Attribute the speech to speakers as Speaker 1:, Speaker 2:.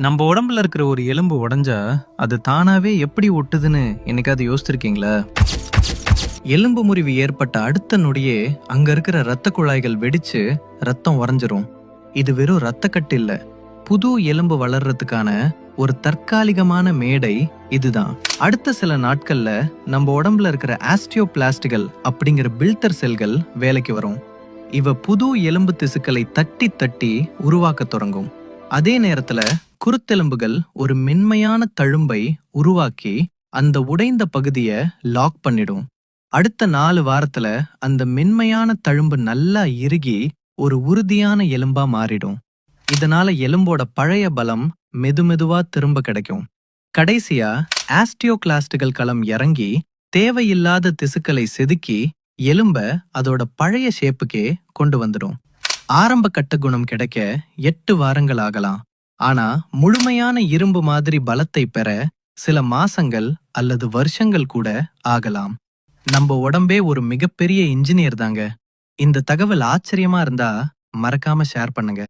Speaker 1: நம்ம உடம்புல இருக்கிற ஒரு எலும்பு உடைஞ்சா அது தானாவே எப்படி ஒட்டுதுன்னு என்னைக்காவது யோசிச்சிருக்கீங்களா? எலும்பு முறிவு ஏற்பட்ட அடுத்த நொடியே அங்க இருக்கிற இரத்த குழாய்கள் வெடிச்சு ரத்தம் உறைஞ்சிரும். இது வெறும் இரத்தக்கட்டு இல்ல, புது எலும்பு வளர்றதுக்கான ஒரு தற்காலிகமான மேடை இதுதான். அடுத்த சில நாட்கள்ல நம்ம உடம்புல இருக்கிற ஆஸ்டியோபிளாஸ்டுகள் அப்படிங்கிற பில்டர் செல்கள் வேலைக்கு வரும். இவ புது எலும்பு திசுக்களை தட்டி தட்டி உருவாக்க தொடங்கும். அதே நேரத்துல குருத்தெலும்புகள் ஒரு மென்மையான தழும்பை உருவாக்கி அந்த உடைந்த பகுதியை லாக் பண்ணிடும். அடுத்த 4 வாரத்துல அந்த மென்மையான தழும்பு நல்லா இறுகி ஒரு உறுதியான எலும்பா மாறிடும். இதனால எலும்போட பழைய பலம் மெதுமெதுவா திரும்ப கிடைக்கும். கடைசியா ஆஸ்டியோகிளாஸ்டுகள் களம் இறங்கி தேவையில்லாத திசுக்களை செதுக்கி எலும்ப அதோட பழைய ஷேப்புக்கே கொண்டு வந்துடும். ஆரம்ப கட்ட குணம் கிடைக்க 8 வாரங்கள் ஆகலாம். ஆனா முழுமையான இரும்பு மாதிரி பலத்தை பெற சில மாசங்கள் அல்லது வருஷங்கள் கூட ஆகலாம். நம்ம உடம்பே ஒரு மிகப்பெரிய இன்ஜினியர் தாங்க. இந்த தகவல் ஆச்சரியமா இருந்தா மறக்காம ஷேர் பண்ணுங்க.